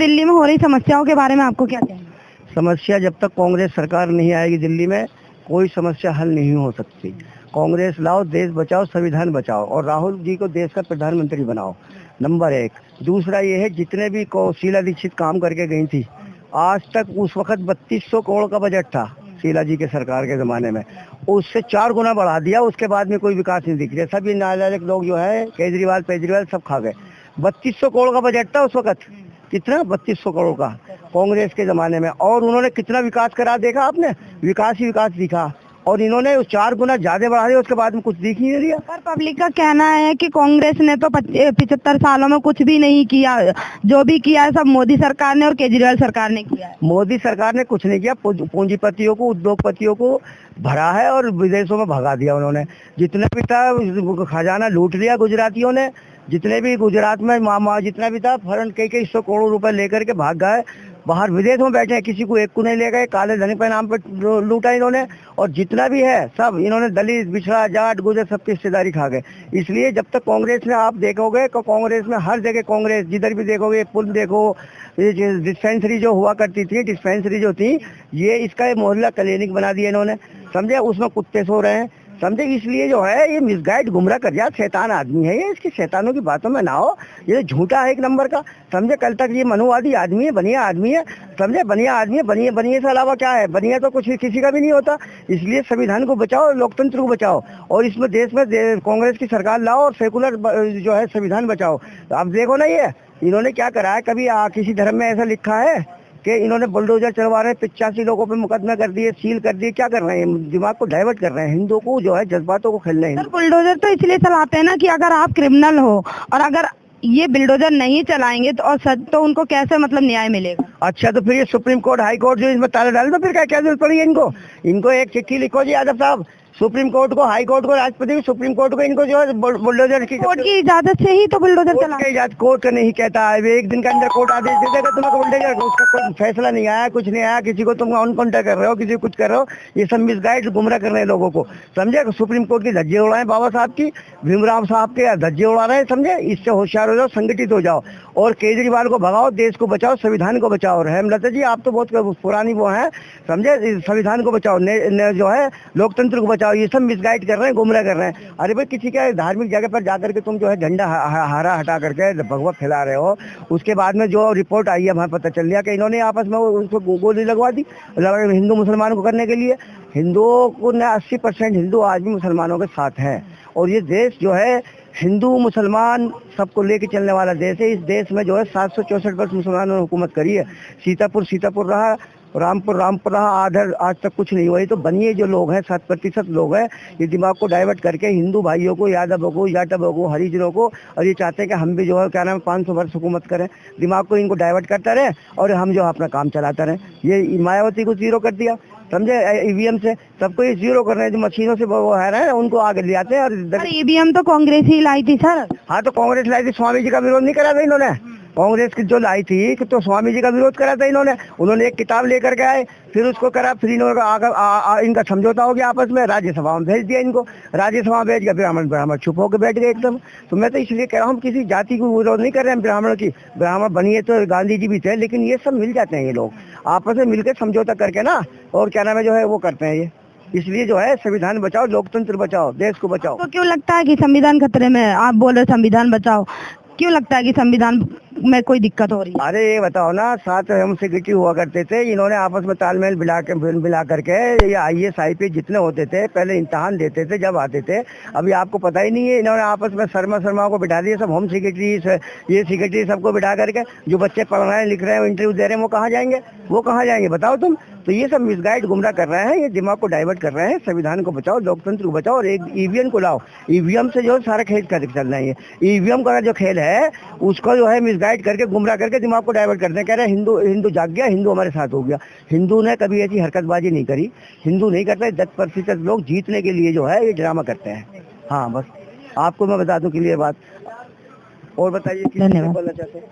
दिल्ली में हो रही समस्याओं के बारे में आपको क्या कहना है? समस्या जब तक कांग्रेस सरकार नहीं आएगी दिल्ली में, कोई समस्या हल नहीं हो सकती। कांग्रेस लाओ, देश बचाओ, संविधान बचाओ और राहुल जी को देश का प्रधानमंत्री बनाओ, नंबर एक। दूसरा ये है, जितने भी शीला दीक्षित काम करके गई थी, आज तक उस वक्त 3200 करोड़ का बजट था शीला जी के सरकार के ज़माने में, उससे 4 गुना बढ़ा दिया। उसके बाद में कोई विकास नहीं दिख रहा। सब ये नालायक लोग जो है केजरीवाल सब खा गए। 3200 करोड़ का बजट था उस वक्त, कितना 3200 करोड़ का कांग्रेस के ज़माने में, और उन्होंने कितना विकास करा देखा आपने? विकास ही विकास दिखा, और इन्होंने 4 गुना ज्यादा बढ़ा दिया, उसके बाद में कुछ दिख ही नहीं दिया। पर पब्लिक का कहना है कि कांग्रेस ने तो 75 सालों में कुछ भी नहीं किया, जो भी किया है सब मोदी सरकार ने और केजरीवाल सरकार ने किया है। मोदी सरकार ने कुछ नहीं किया, पूंजीपतियों को, उद्योगपतियों को भरा है और विदेशों में भगा दिया उन्होंने। जितने भी था खजाना लूट लिया गुजरातियों ने, जितने भी गुजरात में जितना भी था फरन कई 100 करोड़ रुपए लेकर के भाग गए, बाहर विदेश में बैठे हैं, किसी को एक को नहीं ले गए। काले धन के नाम पर लूटा इन्होंने, और जितना भी है सब इन्होंने दलित, पिछड़ा, जाट, गुजर सबकी हिस्सेदारी खा गए। इसलिए जब तक कांग्रेस में आप देखोगे तो कांग्रेस में हर जगह कांग्रेस, जिधर भी देखोगे, पुल देखो, ये डिस्पेंसरी जो हुआ करती थी, डिस्पेंसरी जो थी, ये इसका मोहल्ला क्लिनिक बना दिया इन्होंने, समझे? उसमें कुत्ते सो रहे हैं, समझे? इसलिए जो है ये मिसगाइड, गुमराह कर दिया, शैतान आदमी है ये। इसकी शैतानों की बातों में ना हो, ये झूठा है एक नंबर का, समझे? कल तक ये मनुवादी आदमी है, बढ़िया आदमी है, समझे? बढ़िया आदमी है, बढ़िया से अलावा क्या है? बढ़िया तो कुछ किसी का भी नहीं होता। इसलिए संविधान को बचाओ, लोकतंत्र को बचाओ, और इसमें देश में कांग्रेस की सरकार लाओ और सेकुलर जो है संविधान बचाओ। तो आप देखो ना, ये इन्होंने क्या करा है? कभी किसी धर्म में ऐसा लिखा है कि इन्होंने बुलडोजर चलवा रहे हैं, 85 लोगों पे मुकदमा कर दिए, सील कर दिए? क्या कर रहे हैं? दिमाग को डाइवर्ट कर रहे हैं, हिंदुओं को जो है जज्बातों को खेलने हैं। बुलडोजर तो इसलिए चलाते हैं ना कि अगर आप क्रिमिनल हो, और अगर ये बुलडोजर नहीं चलाएंगे तो और सच तो उनको कैसे मतलब न्याय मिलेगा? अच्छा, तो फिर ये सुप्रीम कोर्ट, हाई कोर्ट जो इसमें ताला डाल दो, फिर क्या जरूरत पड़ी है इनको? इनको एक चिट्ठी लिखो जी यादव साहब, सुप्रीम कोर्ट को, हाई कोर्ट को, राष्ट्रपति को, सुप्रीम कोर्ट को, इनको जो है बुलडोजर की कोर्ट की इजाजत से ही तो बुलडोजर चला। कोर्ट का नहीं कहता है, एक दिन के अंदर कोर्ट आदेश दे देगा तुम्हारा बुलडोजर, उसका कोई फैसला नहीं आया, कुछ नहीं आया, किसी को तुम अनकाउंटर कर रहे हो, किसी कुछ कर रहे हो, ये सब मिसगाइड, गुमराह कर रहे हैं लोगों को, समझे? सुप्रीम कोर्ट की धज्जे उड़ाए बाबा साहब की, भीमराव साहब के धज्जे उड़ा रहे हैं, समझे? इससे होशियार हो जाओ, संगठित हो जाओ, और केजरीवाल को भगाओ, देश को बचाओ, संविधान को बचाओ। हेमलता जी, आप तो बहुत पुरानी वो है, समझे? संविधान को बचाओ, जो है लोकतंत्र को बचाओ। ये सब मिसगाइड कर रहे हैं, गुमराह कर रहे हैं। अरे भाई, किसी का धार्मिक जगह पर जाकर के तुम जो है झंडा हरा हटा करके भगवा फैला रहे हो, उसके बाद में जो रिपोर्ट आई है वहाँ पता चल गया कि इन्होंने आपस में उसको गोली लगवा दी हिंदू मुसलमान को करने के लिए। हिंदुओं को न 80% हिंदू आज भी मुसलमानों के साथ हैं, और ये देश जो है हिंदू मुसलमान सबको लेके चलने वाला देश है। इस देश में जो है 764 वर्ष मुसलमानों ने हुकूमत करी है। सीतापुर रहा, रामपुर रहा, आज तक कुछ नहीं हुआ। ये तो बनिए जो लोग हैं, 7% लोग हैं, ये दिमाग को डाइवर्ट करके हिंदू भाइयों को, यादवों को, जाटवों को, हरिजनों को, और ये चाहते हैं कि हम भी जो है क्या नाम 500 वर्ष हुकूमत करें। दिमाग को इनको डाइवर्ट करता रहे और हम जो अपना काम चलाता रहे। ये मायावती को जीरो कर दिया, समझे? ईवीएम से सबको ये जीरो कर रहे हैं, जो मशीनों से वो है ना, उनको आगे ले आते हैं। और ईवीएम तो कांग्रेस ही लाई थी सर। हाँ, तो कांग्रेस लाई थी, स्वामी जी का विरोध नहीं करा था इन्होंने? कांग्रेस की जो लाई थी तो स्वामी जी का विरोध करा था उन्होंने एक किताब लेकर के आए, फिर उसको करा, फिर इन्होंने इनका समझौता हो गया आपस में, राज्यसभा में भेज दिया इनको, राज्यसभा में भेज गया, ब्राह्मण चुप होकर बैठ गए एकदम। तो मैं तो इसलिए कह रहा हूँ, किसी जाति को विरोध नहीं कर रहे हैं ब्राह्मण की। ब्राह्मण बनिए तो गांधी जी भी थे, लेकिन ये सब मिल जाते हैं, ये लोग आपस में मिलकर समझौता करके ना, और क्या नाम है जो है वो करते हैं ये। इसलिए जो है संविधान बचाओ, लोकतंत्र बचाओ, देश को बचाओ। तो क्यों लगता है कि संविधान खतरे में है? आप बोल रहे संविधान बचाओ, क्यों लगता है कि संविधान में कोई दिक्कत हो रही है? अरे ये बताओ ना, 7 हम सेक्रेटरी हुआ करते थे, इन्होंने आपस में तालमेल मिला करके ये IAS IPS जितने होते थे, पहले इम्तहान देते थे जब आते थे। अभी आपको पता ही नहीं है, इन्होंने आपस में शर्मा को बिठा दिए, सब होम सेक्रेटरी, ये सेक्रेटरी सबको बिठा करके, जो बच्चे पढ़ रहे हैं, लिख रहे हैं, इंटरव्यू दे रहे हैं, वो कहाँ जाएंगे बताओ तुम? तो ये सब मिसगाइड, गुमराह कर रहे हैं, ये दिमाग को डाइवर्ट कर रहे हैं। संविधान को बचाओ, लोकतंत्र को बचाओ, और एक ईवीएम को लाओ। ईवीएम से जो सारा खेल करके चलना है, ईवीएम का जो खेल है उसको जो है मिसगाइड करके, गुमराह करके दिमाग को डाइवर्ट करते हैं। कह रहे हैं हिंदू जाग गया, हिंदू हमारे साथ हो गया। हिंदू ने कभी ऐसी हरकतबाजी नहीं करी, हिंदू नहीं करते। 10% लोग जीतने के लिए जो है ये ड्रामा करते हैं। हाँ, बस आपको मैं बता दूं के लिए बात। और बताइए, किसी से बोलना चाहते हैं?